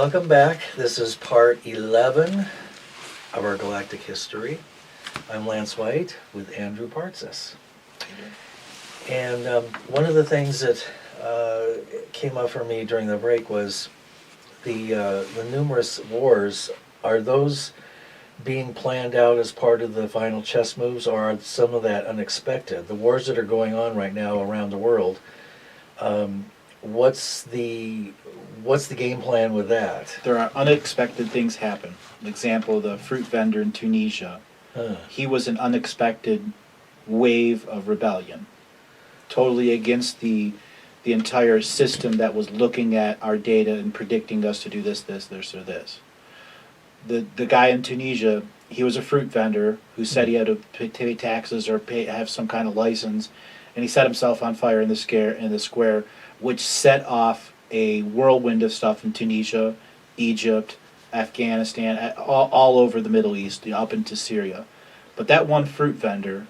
Welcome back. This is part 11 of our Galactic history. I'm Lance White with Andrew Bartzis. And one of the things that came up for me during the break was the numerous wars. Are those being planned out as part of the final chess moves, or are some of that unexpected? The wars that are going on right now around the world, what's the game plan with that? There are unexpected things happen. An example, the fruit vendor in Tunisia. He was an unexpected wave of rebellion, totally against the entire system that was looking at our data and predicting us to do this, or this. The guy in Tunisia, he was a fruit vendor who said he had to pay taxes or have some kind of license, and he set himself on fire in the square, which set off a whirlwind of stuff in Tunisia, Egypt, Afghanistan, all over the Middle East, up into Syria. But that one fruit vendor,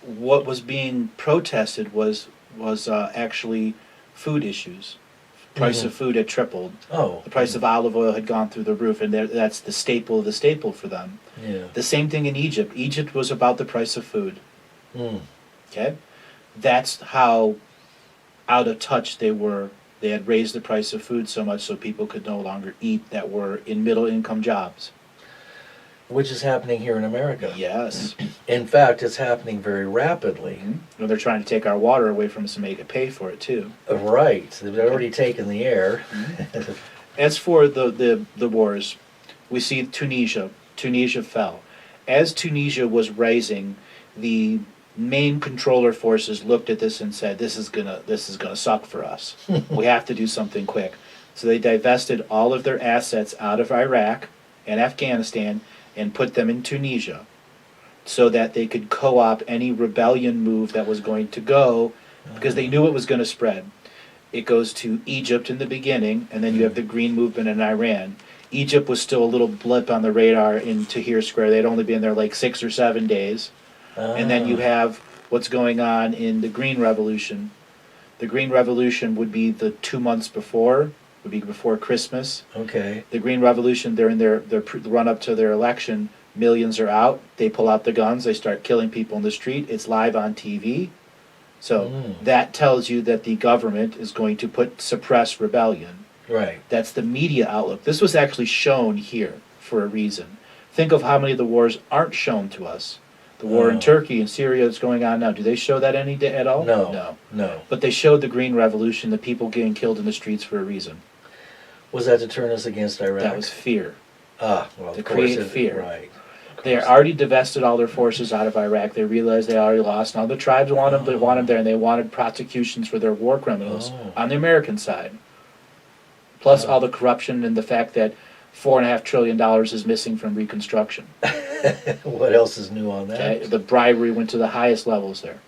what was being protested was actually food issues. Price of food had tripled. Oh. The price of olive oil had gone through the roof, and that's the staple of the staple for them. Yeah. The same thing in Egypt. Egypt was about the price of food. Okay? That's how out of touch they were. They had raised the price of food so much so people could no longer eat that were in middle income jobs. Which is happening here in America. Yes. In fact, it's happening very rapidly. Well, they're trying to take our water away from us and make it pay for it too. Right. They've already taken the air. As for the wars, we see Tunisia. Tunisia fell. As Tunisia was rising, the main controller forces looked at this and said, this is gonna suck for us. We have to do something quick. So they divested all of their assets out of Iraq and Afghanistan and put them in Tunisia so that they could co-op any rebellion move that was going to go, because they knew it was going to spread. It goes to Egypt in the beginning, and then you have the Green Movement in Iran. Egypt was still a little blip on the radar in Tahrir Square. They'd only been there like 6 or 7 days. And then you have what's going on in the Green Revolution. The Green Revolution would be the 2 months before, would be before Christmas. Okay. The Green Revolution, they're in their run up to their election. Millions are out. They pull out the guns. They start killing people in the street. It's live on TV. So that tells you that the government is going to suppress rebellion. Right. That's the media outlook. This was actually shown here for a reason. Think of how many of the wars aren't shown to us. The war in Turkey and Syria that's going on now. Do they show that any day at all? No. But they showed the Green Revolution, the people getting killed in the streets for a reason. Was that to turn us against Iraq? That was fear. Well, to create fear. Right. They already divested all their forces out of Iraq. They realized they already lost. Now the tribes want them there, and they wanted prosecutions for their war criminals on the American side. Plus all the corruption and the fact that $4.5 trillion is missing from Reconstruction. What else is new on that? Okay? The bribery went to the highest levels there.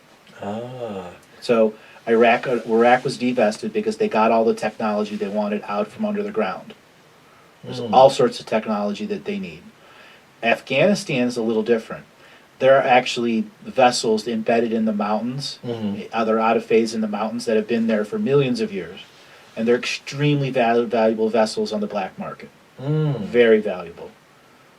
So Iraq was divested because they got all the technology they wanted out from under the ground. There's all sorts of technology that they need. Afghanistan is a little different. There are actually vessels embedded in the mountains, they're out of phase in the mountains that have been there for millions of years. And they're extremely valuable vessels on the black market. Very valuable.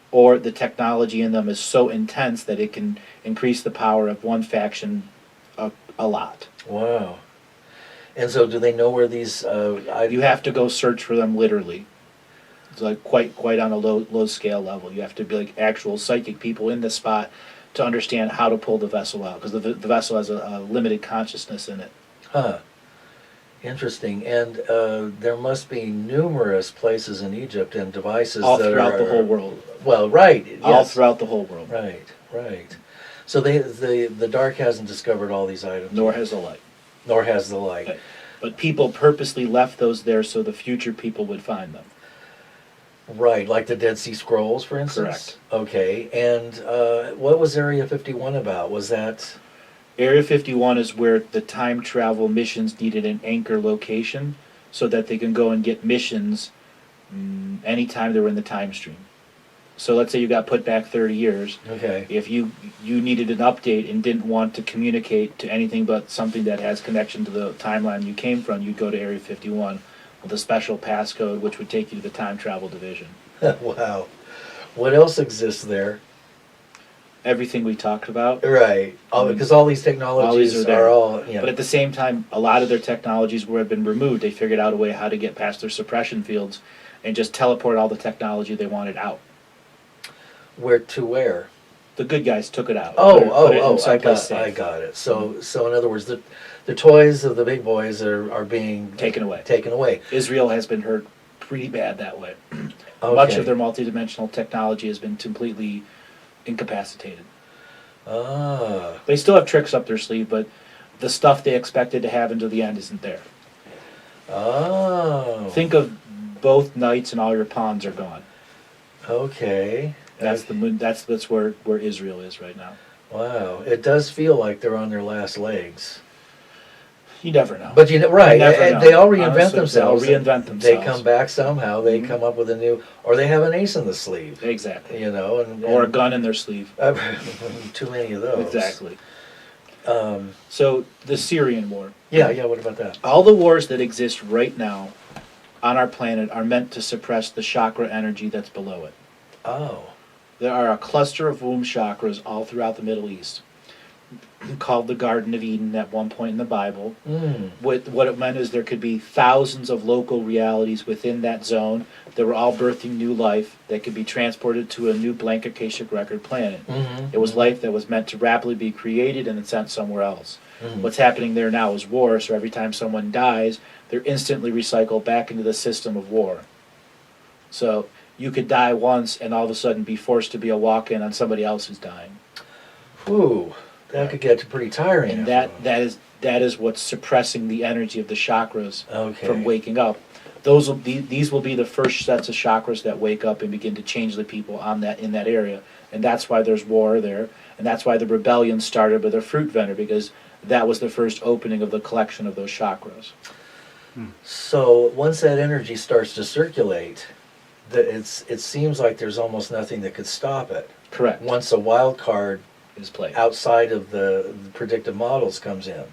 Or the technology in them is so intense that it can increase the power of one faction a lot. Wow. And so do they know where these... you have to go search for them literally. It's like quite on a low scale level. You have to be like actual psychic people in the spot to understand how to pull the vessel out, because the vessel has a limited consciousness in it. Interesting. And there must be numerous places in Egypt and devices all throughout the whole world. Well, right. Yes. All throughout the whole world. Right. So the dark hasn't discovered all these items. Nor has the light. Right. But people purposely left those there so the future people would find them. Right, like the Dead Sea Scrolls, for instance? Correct. Okay. And what was Area 51 about? Was that... Area 51 is where the time travel missions needed an anchor location so that they can go and get missions anytime they were in the time stream. So let's say you got put back 30 years. Okay. If you needed an update and didn't want to communicate to anything but something that has connection to the timeline you came from, you'd go to Area 51. with a special passcode which would take you to the time travel division. Wow. What else exists there? Everything we talked about. Right. Because all these technologies All these are there. are all, you know. But at the same time, a lot of their technologies have been removed. They figured out a way how to get past their suppression fields and just teleport all the technology they wanted out. Where to where? The good guys took it out. Oh, put it in I someplace got, safe. it. So in other words, the toys of the big boys are being Taken away. Taken away. Israel has been hurt pretty bad that way. Okay. Much of their multidimensional technology has been completely incapacitated. Ah. They still have tricks up their sleeve, but the stuff they expected to have until the end isn't there. Oh. Think of both knights and all your pawns are gone. Okay. That's where Israel is right now. Wow. It does feel like they're on their last legs. You never know. But right, You never and know. they all reinvent Honestly, themselves. They all reinvent themselves. They come back somehow. They Mhm. come up with a new, or they have an ace in the sleeve. Exactly. You know, Or a gun in their sleeve. Too many of those. Exactly. Um, So the Syrian war. yeah. What about that? All the wars that exist right now on our planet are meant to suppress the chakra energy that's below it. Oh. There are a cluster of womb chakras all throughout the Middle East, called the Garden of Eden at one point in the Bible. Mm. What it meant is there could be thousands of local realities within that zone that were all birthing new life that could be transported to a new blank Akashic record planet. Mm-hmm. It was life that was meant to rapidly be created and then sent somewhere else. Mm-hmm. What's happening there now is war, so every time someone dies, they're instantly recycled back into the system of war. So you could die once and all of a sudden be forced to be a walk-in on somebody else who's dying. Ooh, that could get pretty tiring. And after that is what's suppressing the energy of the chakras Okay. from waking up. These will be the first sets of chakras that wake up and begin to change the people in that area. And that's why there's war there, and that's why the rebellion started with a fruit vendor, because that was the first opening of the collection of those chakras. So once that energy starts to circulate, it seems like there's almost nothing that could stop it. Correct. Once a wild card Is played. outside of the predictive models comes in.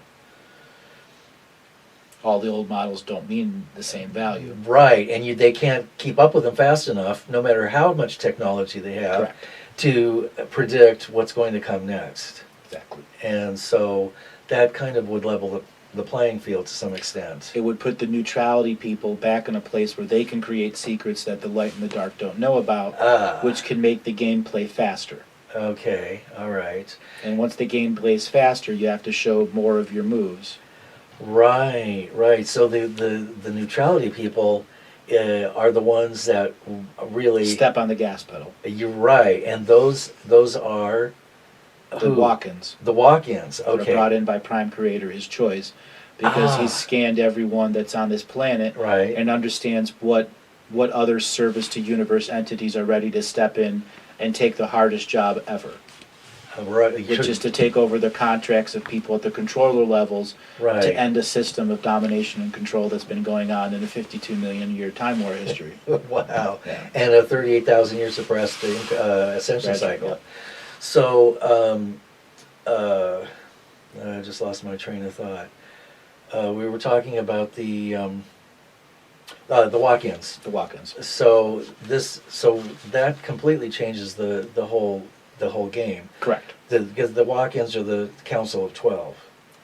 All the old models don't mean the same value. Right, and they can't keep up with them fast enough, no matter how much technology they have, Correct. to predict what's going to come next. Exactly. And so that kind of would level the playing field to some extent. It would put the neutrality people back in a place where they can create secrets that the light and the dark don't know about, which can make the gameplay faster. Okay, all right. And once the game plays faster, you have to show more of your moves. Right. So the neutrality people are the ones that really Step on the gas pedal. You're right, and those are The walk-ins. The walk-ins. That are Okay. brought in by Prime Creator, his choice, because he's scanned everyone that's on this planet Right. and understands what other service to universe entities are ready to step in and take the hardest job ever, Right. which is to take over the contracts of people at the controller levels Right. to end a system of domination and control that's been going on in a 52 million year time war history. Wow. Yeah. And a 38,000 year suppressed ascension Right, cycle. yep. So, I just lost my train of thought. We were talking about the walk-ins. The walk-ins. So that completely changes the whole game. Correct. Because the walk-ins are the Council of 12.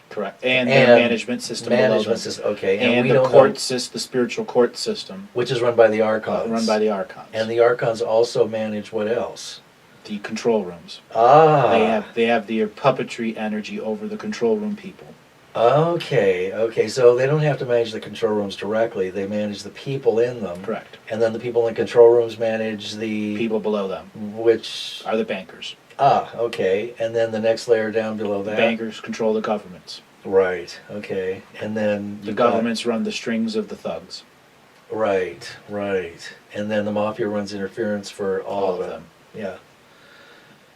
Correct. And the management system below Management them. system. Okay. And we the don't court know, system, the spiritual court system, which is run by the Archons. run by the Archons. And the Archons also manage what else? the control rooms. Ah. They have the puppetry energy over the control room people. Okay, so they don't have to manage the control rooms directly, they manage the people in them. Correct. And then the people in the control rooms manage the... People below them Which... are the bankers. Okay, and then the next layer down below The that? bankers control the governments. Right, okay, and then... The governments run the strings of the thugs. Right, and then the Mafia runs interference for all of them. Yeah.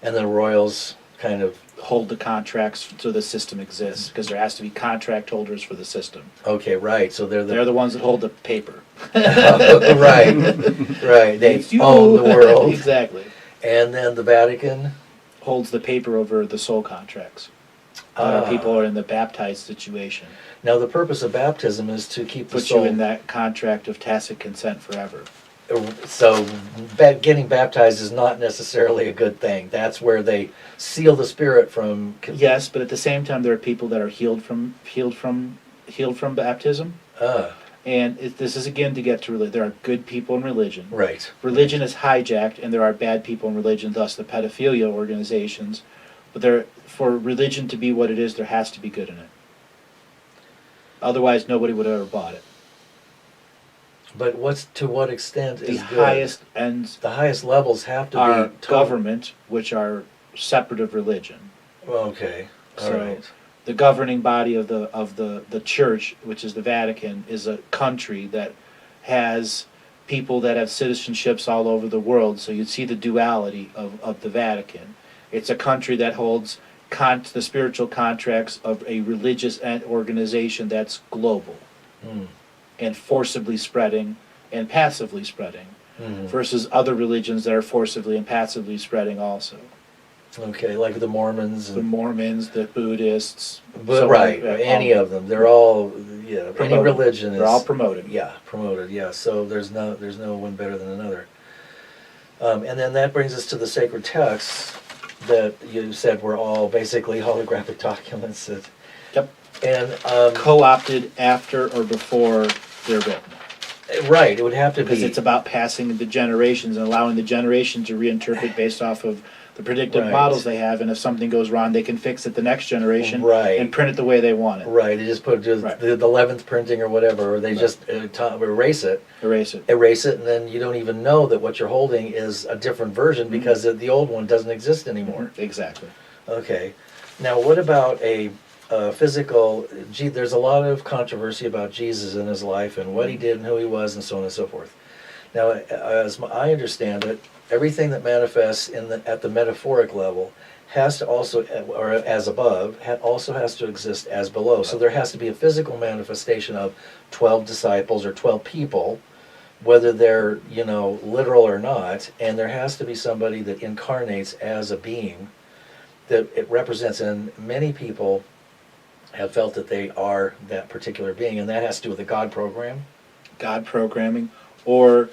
And the Royals kind of... Hold the contracts so the system exists, because there has to be contract holders for the system. Okay, right, so they're They're the ones that hold the paper. right, they own the world. Exactly. And then the Vatican... Holds the paper over the soul contracts. A lot of people are in the baptized situation. Now, the purpose of baptism is to keep the Put soul... you in that contract of tacit consent forever. So, getting baptized is not necessarily a good thing. That's where they seal the spirit from... Yes, but at the same time, there are people that are healed from baptism. And this is again to get to religion. There are good people in religion. Right. Religion is hijacked, and there are bad people in religion, thus the pedophilia organizations. But for religion to be what it is, there has to be good in it. Otherwise, nobody would have ever bought it. But to what extent is The good? highest ends The highest levels have to are be... government, which are separate of religion. Okay. All So right. the governing body of the church, which is the Vatican, is a country that has people that have citizenships all over the world. So you'd see the duality of the Vatican. It's a country that holds the spiritual contracts of a religious organization that's global and forcibly spreading and passively spreading versus other religions that are forcibly and passively spreading also. Okay, like the Mormons. The Mormons, the Buddhists. But right, any of them. They're all, yeah, promoted. any religion is... They're all promoted. Yeah, promoted, yeah. So there's no one better than another. And then that brings us to the sacred texts that you said were all basically holographic documents. Yep. And Co-opted after or before they're written. right, it would have to Because be... it's about passing the generations and allowing the generation to reinterpret based off of the predictive Right. models they have, and if something goes wrong, they can fix it the next generation Right. and print it the way they want it. Right, they just put Right. the 11th printing or whatever, or they just erase it, Erase it. and then you don't even know that what you're holding is a different version because the old one doesn't exist anymore. Exactly. Okay. Now, what about a physical... There's a lot of controversy about Jesus in his life and what he did and who he was and so on and so forth. Now, as I understand it, everything that manifests at the metaphoric level has to also, or as above, also has to exist as below. So there has to be a physical manifestation of 12 disciples or 12 people, whether they're, literal or not, and there has to be somebody that incarnates as a being that it represents, and many people have felt that they are that particular being, and that has to do with the God program. God programming, or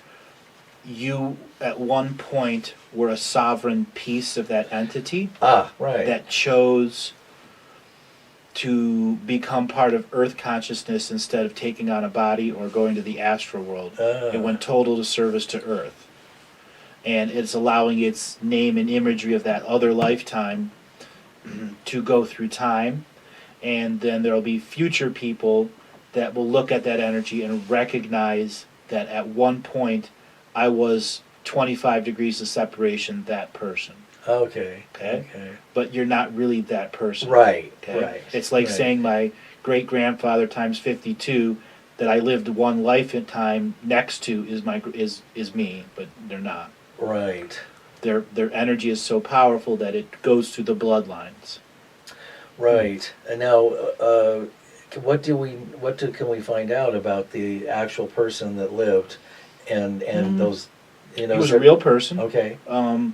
you at one point were a sovereign piece of that entity Right. that chose to become part of Earth consciousness instead of taking on a body or going to the astral world. It went total to service to Earth. And it's allowing its name and imagery of that other lifetime to go through time. And then there will be future people that will look at that energy and recognize that at one point I was 25 degrees of separation that person. Okay. Okay? But you're not really that person. Right. Okay? Right. It's like right. saying my great-grandfather times 52 that I lived one life in time next to is me, but they're not. Right. Their energy is so powerful that it goes through the bloodlines. Right. And now, what can we find out about the actual person that lived, and those, He was a real person. Okay. I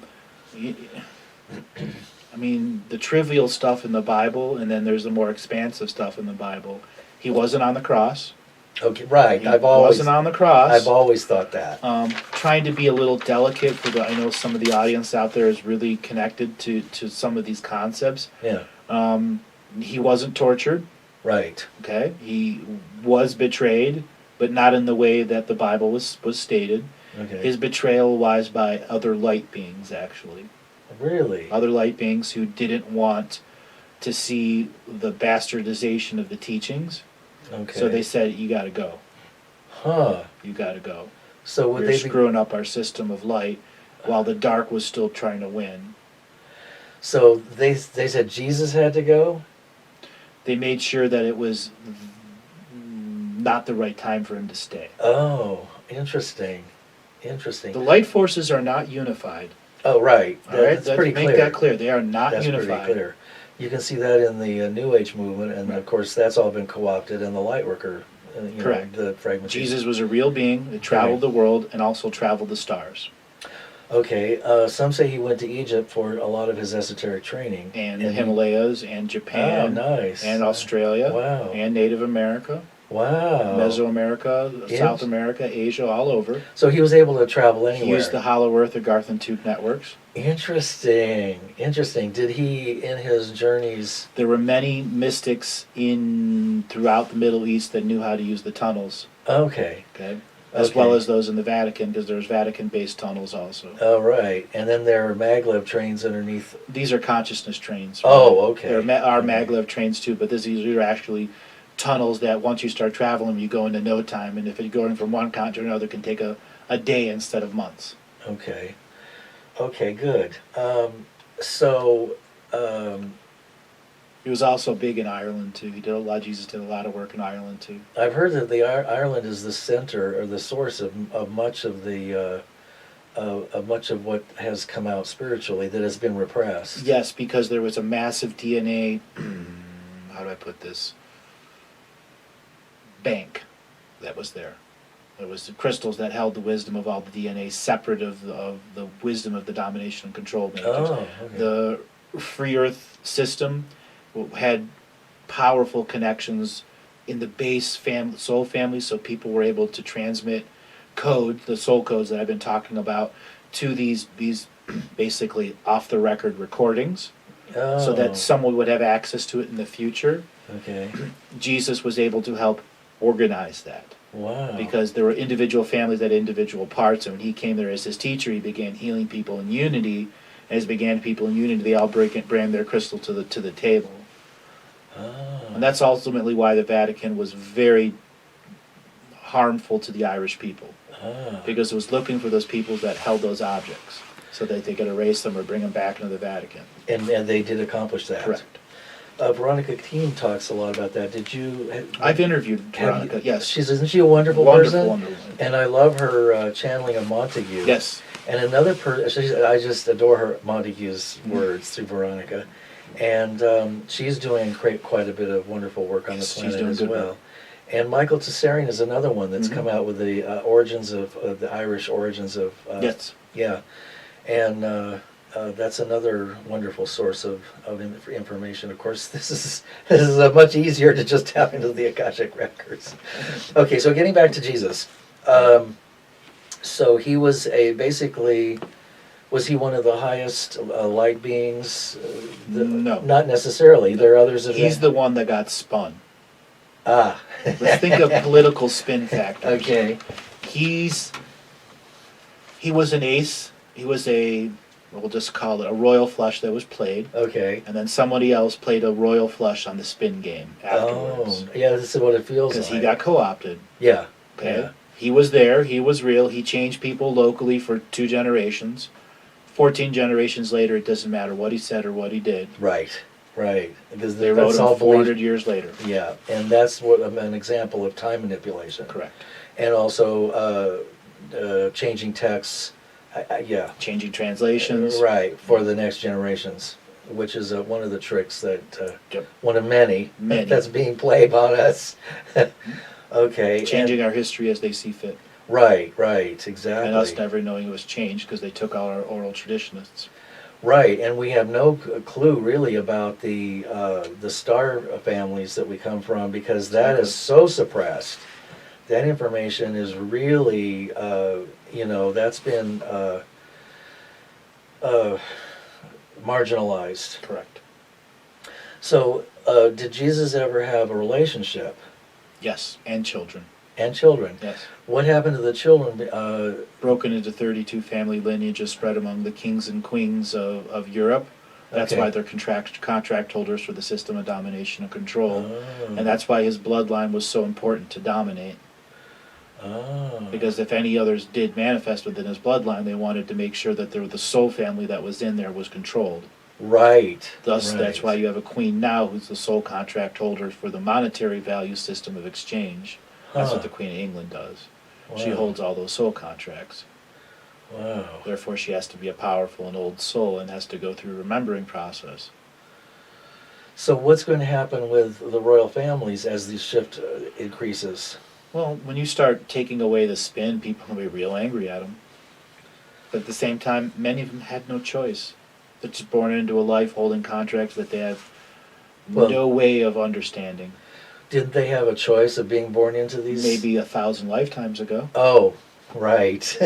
mean, the trivial stuff in the Bible, and then there's the more expansive stuff in the Bible. He wasn't on the cross. Okay. Right. He wasn't on the cross. I've always thought that. Trying to be a little delicate I know some of the audience out there is really connected to some of these concepts. Yeah. He wasn't tortured. Right. Okay. He was betrayed, but not in the way that the Bible was stated. Okay. His betrayal was by other light beings, actually. Really? Other light beings who didn't want to see the bastardization of the teachings. Okay. So they said, you got to go. Huh. You got to go. So would You're they screwing up our system of light while the dark was still trying to win. So they said Jesus had to go? They made sure that it was not the right time for him to stay. Oh, interesting. Interesting. The light forces are not unified. Oh, right. All right, That's pretty make clear. that clear. They are not That's unified. pretty clear. You can see that in the New Age movement, and of course that's all been co-opted in the Lightworker. Correct. The fragmentation. Jesus was a real being that traveled the world and also traveled the stars. Okay, some say he went to Egypt for a lot of his esoteric training. And the Himalayas, and Japan, Oh, nice. and Australia, Wow. and Native America, Wow. Mesoamerica, South America, Asia, all over. So he was able to travel anywhere. He used the Hollow Earth or Garth and Tooth networks. Interesting. Interesting. Did he, in his journeys... There were many mystics throughout the Middle East that knew how to use the tunnels. Okay. Okay. As well as those in the Vatican, because there's Vatican-based tunnels also. Oh, right. And then there are maglev trains underneath. These are consciousness trains. Right? Oh, okay. There are maglev trains too, but these are actually tunnels that once you start traveling, you go into no time. And if you're going from one continent to another, it can take a day instead of months. Okay. Okay, good. He was also big in Ireland too. Jesus did a lot of work in Ireland too. I've heard that Ireland is the center or the source of much of the much of what has come out spiritually that has been repressed. Yes, because there was a massive DNA. How do I put this? Bank that was there. There was the crystals that held the wisdom of all the DNA, separate of the wisdom of the domination and control makers. Oh, okay. The Free Earth system had powerful connections in the base soul family, so people were able to transmit the soul codes that I've been talking about, to these basically off the record recordings, so that someone would have access to it in the future. Okay. Jesus was able to help organize that. Wow. Because there were individual families that had individual parts, and when he came there as his teacher, he began healing people in unity. As began people in unity, they all bring their crystal to the table. And that's ultimately why the Vatican was very harmful to the Irish people, because it was looking for those people that held those objects, so that they could erase them or bring them back into the Vatican. And they did accomplish that. Correct. Veronica Keene talks a lot about that. Did you? I've interviewed Veronica. Yes. Isn't she a wonderful person? Wonderful. And I love her channeling of Montague. Yes. And another person, I just adore her Montague's words through Veronica, and she's doing quite a bit of wonderful work on the planet as well. Work. And Michael Tsarian is another one that's come out with the origins of the Irish origins of. Yes. Yeah, and. That's another wonderful source of information. Of course, this is much easier to just tap into the Akashic records. Okay, so getting back to Jesus, so he was was he one of the highest light beings? No, not necessarily. There are others. He's the one that got spun. Ah, let's think of political spin factors. Okay, he was an ace. He was we'll just call it a royal flush that was played. Okay. And then somebody else played a royal flush on the spin game afterwards. Oh, yeah, this is what it feels like. Because he got co-opted. Yeah. Okay. Yeah. He was there. He was real. He changed people locally for 2 generations. 14 generations later, it doesn't matter what he said or what he did. Right. Right. Because they wrote him 400 years later. Yeah, and that's what an example of time manipulation. Correct. And also changing texts. Yeah. Changing translations. Right, for the next generations, which is one of the tricks that, one of many that's being played on us. Okay. Changing our history as they see fit. Right, exactly. And us never knowing it was changed because they took all our oral traditionists. Right, and we have no clue really about the star families that we come from, because that is so suppressed. That information is really, that's been marginalized. Correct. So, did Jesus ever have a relationship? Yes, and children. And children? Yes. What happened to the children? Broken into 32 family lineages spread among the kings and queens of Europe. That's why they're contract holders for the system of domination and control. Oh. And that's why his bloodline was so important to dominate. Oh. Because if any others did manifest within his bloodline, they wanted to make sure that the soul family that was in there was controlled. Right. Thus, that's why you have a queen now who's the sole contract holder for the monetary value system of exchange. That's what the Queen of England does. Wow. She holds all those soul contracts. Wow. Therefore, she has to be a powerful and old soul and has to go through a remembering process. So what's going to happen with the royal families as the shift increases? Well, when you start taking away the spin, people will be real angry at them. But at the same time, many of them had no choice. They're just born into a life holding contracts that they have Well- no way of understanding. Didn't they have a choice of being born into these? Maybe 1,000 lifetimes ago. Oh, right.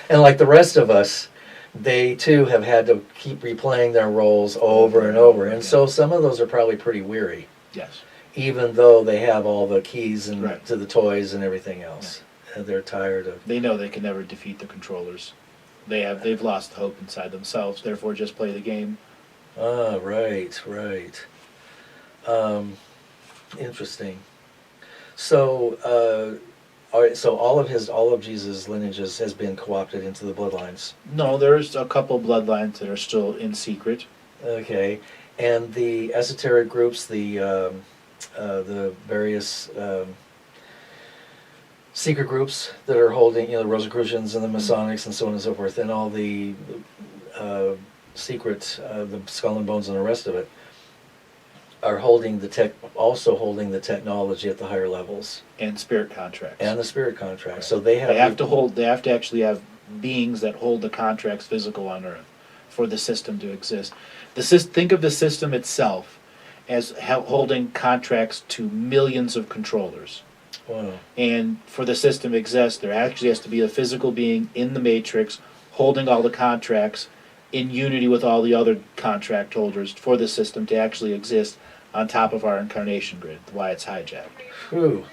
And like the rest of us, they too have had to keep replaying their roles over and over. And so some of those are probably pretty weary, Yes. even though they have all the keys and Right. to the toys and everything else. And they're tired of. They know they can never defeat the controllers. They've lost hope inside themselves, therefore just play the game. Ah, right, right. Interesting. So, all right. So all of Jesus' lineages has been co-opted into the bloodlines. No, there's a couple bloodlines that are still in secret. Okay, and the esoteric groups, the various secret groups that are holding, the Rosicrucians and the Masonics and so on and so forth, and all the secret, the Skull and Bones and the rest of it, are holding also holding the technology at the higher levels And spirit contracts. and the spirit contracts. Right. So they They have to actually have beings that hold the contracts physical on Earth for the system to exist. Think of the system itself as holding contracts to millions of controllers. Wow. And for the system to exist, there actually has to be a physical being in the matrix holding all the contracts in unity with all the other contract holders for the system to actually exist on top of our incarnation grid, why it's hijacked. Whew.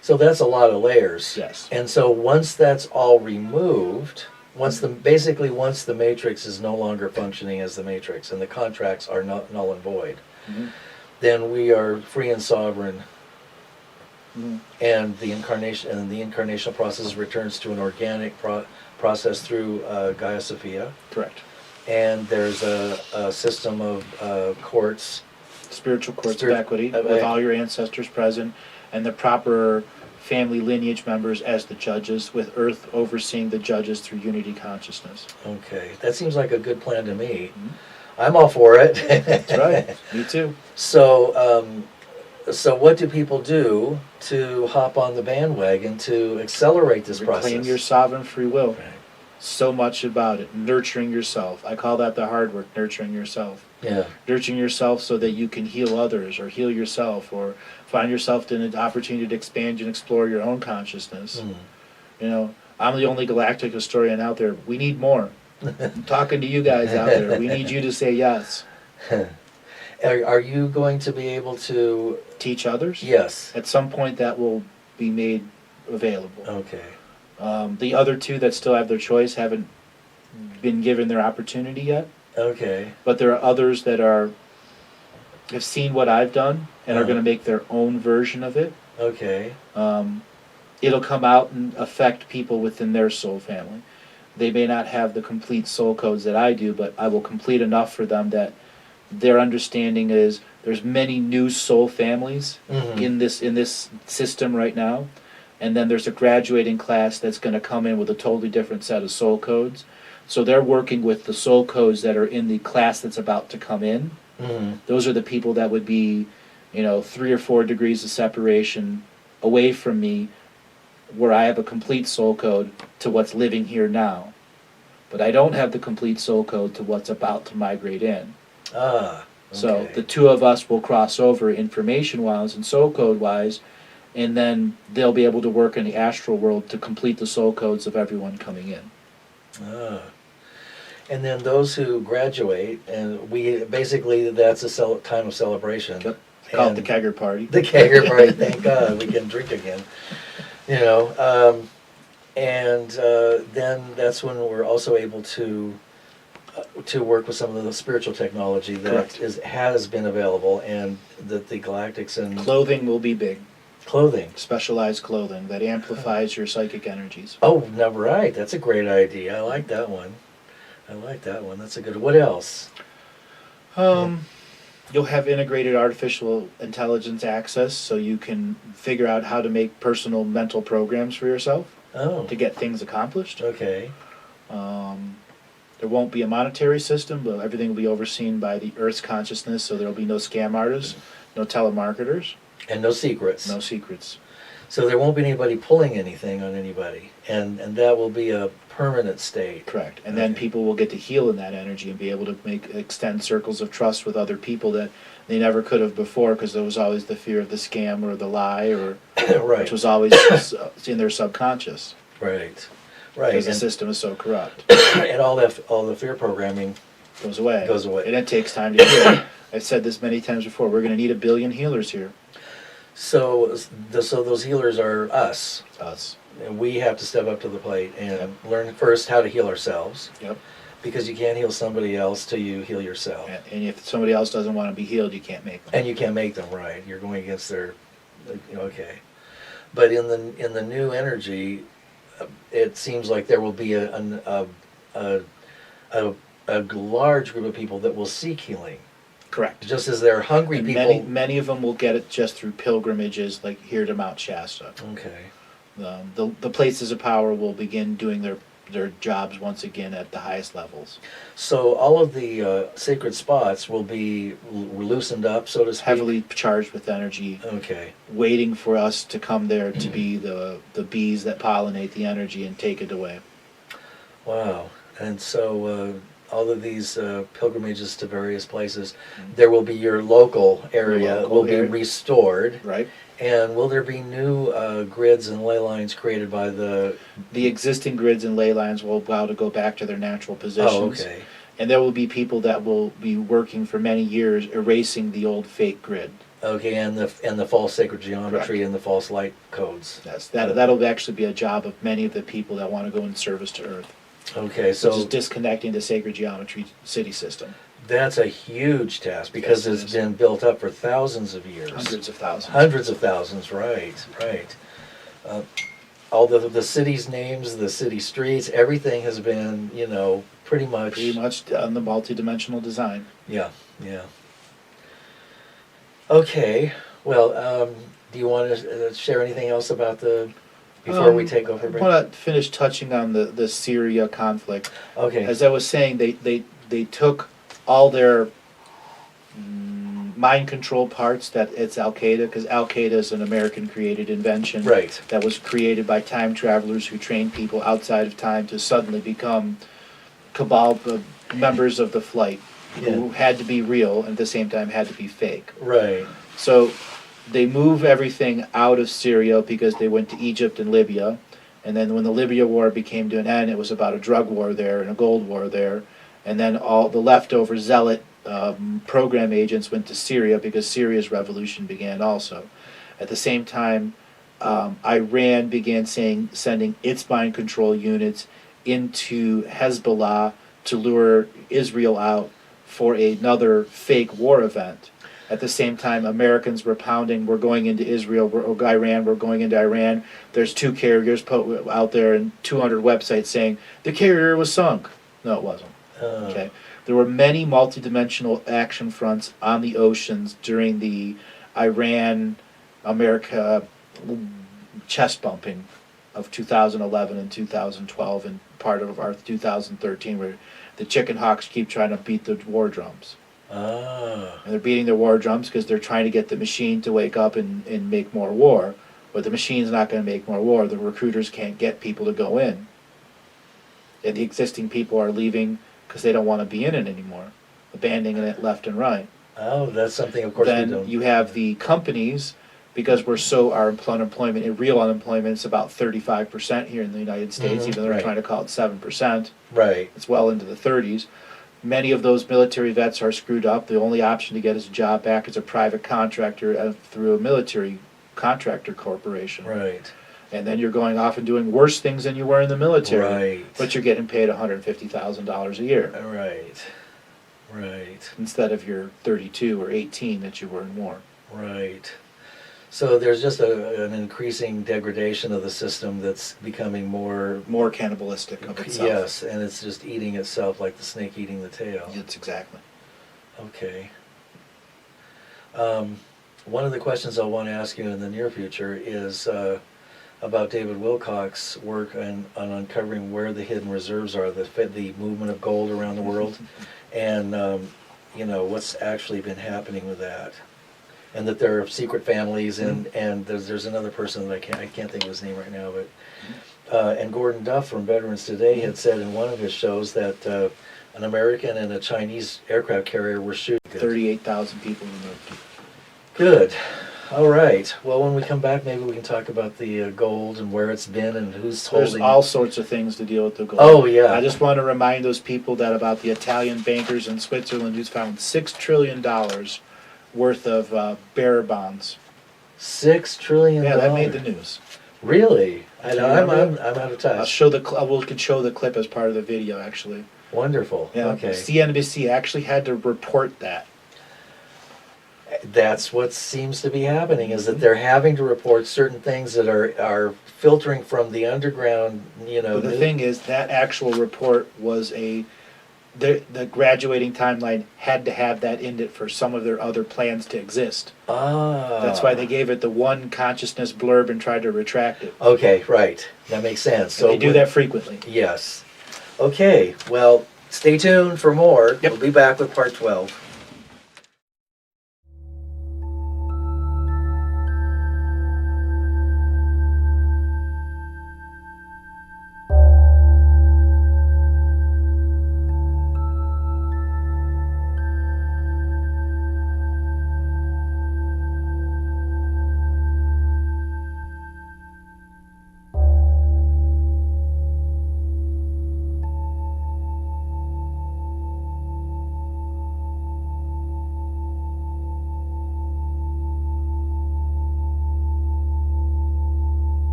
So that's a lot of layers. Yes. And so once that's all removed, once the matrix is no longer functioning as the matrix and the contracts are null and void, Mhm. then we are free and sovereign, Mhm. and the incarnational process returns to an organic process through Gaia Sophia. Correct. And there's a system of courts. Spiritual courts of equity with all your ancestors present and the proper family lineage members as the judges, with Earth overseeing the judges through unity consciousness. Okay, that seems like a good plan to me. Mhm. I'm all for it. That's right. Me too. So, so what do people do to hop on the bandwagon to accelerate this process? Reclaim your sovereign free will. Right. So much about it. Nurturing yourself. I call that the hard work, nurturing yourself. Yeah. Nurturing yourself so that you can heal others or heal yourself or find yourself in an opportunity to expand and explore your own consciousness. Mm. I'm the only galactic historian out there. We need more. I'm talking to you guys out there. We need you to say yes. Are you going to be able to? Teach others? Yes. At some point that will be made available. Okay. The other two that still have their choice haven't been given their opportunity yet. Okay. But there are others that have seen what I've done and are going to make their own version of it. Okay. It'll come out and affect people within their soul family. They may not have the complete soul codes that I do, but I will complete enough for them that their understanding is there's many new soul families Mhm. in this system right now, and then there's a graduating class that's going to come in with a totally different set of soul codes. So they're working with the soul codes that are in the class that's about to come in. Mm-hmm. Those are the people that would be, 3 or 4 degrees of separation away from me, where I have a complete soul code to what's living here now. But I don't have the complete soul code to what's about to migrate in. Ah. So okay. the two of us will cross over information-wise and soul code-wise, and then they'll be able to work in the astral world to complete the soul codes of everyone coming in. Ah. And then those who graduate, and that's a time of celebration. Yep. Call it the And kegger party. the kegger party. Thank God we can drink again. And then that's when we're also able to work with some of the spiritual technology that Correct. has been available, and that the Galactics and Clothing will be big. clothing. Specialized clothing that amplifies your psychic energies. Oh, no, right. That's a great idea. I like that one. That's a good. What else? You'll have integrated artificial intelligence access, so you can figure out how to make personal mental programs for yourself Oh. to get things accomplished. Okay. There won't be a monetary system, but everything will be overseen by the Earth's consciousness, so there will be no scam artists, no telemarketers, And no secrets. no secrets. So there won't be anybody pulling anything on anybody, and that will be a permanent state. Correct. And then Okay. people will get to heal in that energy and be able to extend circles of trust with other people that they never could have before, because there was always the fear of the scam or the lie, or Right. which was always in their subconscious, Right. Right. because the And, system is so corrupt. and all the fear programming. Goes away. Goes away. And it takes time to heal. I've said this many times before. We're going to need 1 billion healers here. So those healers are us. Us. And we have to step up to the plate and learn first how to heal ourselves. Yep. Because you can't heal somebody else till you heal yourself. And if somebody else doesn't want to be healed, you can't make them. And you can't make them right. You're going against their, okay. But in the new energy, it seems like there will be a large group of people that will seek healing. Correct. Just as they're hungry And people. many of them will get it just through pilgrimages, like here to Mount Shasta. Okay. The places of power will begin doing their jobs once again at the highest levels. So all of the sacred spots will be loosened up, so to speak. Heavily charged with energy, Okay. waiting for us to come there to be the bees that pollinate the energy and take it away. Wow. And so all of these pilgrimages to various places, there will be your local area local will be area. restored. Right? And will there be new grids and ley lines created by the... The existing grids and ley lines will allow to go back to their natural positions. Oh, okay. And there will be people that will be working for many years erasing the old fake grid. Okay, and the false sacred geometry Correct. and the false light codes. That'll actually be a job of many of the people that want to go in service to Earth. Okay, So so just disconnecting the sacred geometry city system. that's a huge task because Yes, it it's is. been built up for thousands of years. Hundreds of thousands. Hundreds of thousands, right, right. All the city's names, the city streets, everything has been, pretty much... Pretty much on the multi-dimensional design. Yeah, yeah. Okay, well, do you want to share anything else about before we take over? I want to finish touching on the Syria conflict. Okay, As I was saying, they took all their mind control parts, that it's Al-Qaeda, because Al-Qaeda is an American-created invention. right, That was created by time travelers who trained people outside of time to suddenly become cabal members of the flight, who had to be real and at the same time had to be fake. right, So they move everything out of Syria because they went to Egypt and Libya. And then when the Libya war became to an end, it was about a drug war there and a gold war there. And then all the leftover zealot program agents went to Syria because Syria's revolution began also. At the same time, Iran began sending its mind control units into Hezbollah to lure Israel out for another fake war event. At the same time, Americans were pounding, we're going into Israel, Iran, we're going into Iran. There's 2 carriers out there and 200 websites saying, the carrier was sunk. No, it wasn't. Okay. There were many multidimensional action fronts on the oceans during the Iran-America chest bumping of 2011 and 2012 and part of our 2013, where the chicken hawks keep trying to beat the war drums. Ah, And they're beating their war drums because they're trying to get the machine to wake up and make more war. But the machine's not going to make more war. The recruiters can't get people to go in. And the existing people are leaving because they don't want to be in it anymore, abandoning it left and right. oh, that's something, of course, we Then don't... you have the companies, because our unemployment, in real unemployment, it's about 35% here in the United States, Mhm, even though they're right. trying to call it 7%. Right, It's well into the 30s. Many of those military vets are screwed up. The only option to get his job back is a private contractor through a military contractor corporation. right, And then you're going off and doing worse things than you were in the military. right. But you're getting paid $150,000 a year Right, right, instead of your 32 or 18 that you were in war. right. So there's just an increasing degradation of the system that's becoming more... More cannibalistic of itself. Yes, and it's just eating itself like the snake eating the tail. It's exactly. Okay. One of the questions I want to ask you in the near future is about David Wilcock's work on uncovering where the hidden reserves are, the movement of gold around the world, and what's actually been happening with that, and that there are secret families, and there's another person that I can't think of his name right now, but and Gordon Duff from Veterans Today had said in one of his shows that an American and a Chinese aircraft carrier were shooting. 38,000 people removed. Good. All right. Well, when we come back, maybe we can talk about the gold and where it's been and who's There's holding. all sorts of things to deal with the gold. Oh, yeah. I just want to remind those people that about the Italian bankers in Switzerland who's found $6 trillion worth of bearer bonds. $6 trillion. Yeah, that made the news. Really? Do you I'm remember? out of I'll touch. show the we can show the clip as part of the video actually. Wonderful. Yeah. Okay. CNBC actually had to report that. That's what seems to be happening, is that they're having to report certain things that are filtering from the underground, But the thing is, that actual report was the graduating timeline had to have that in it for some of their other plans to exist. That's why they gave it the one consciousness blurb and tried to retract it. Okay, right. That makes sense. So they do that frequently. Yes. Okay, well, stay tuned for more. Yep. We'll be back with part 12.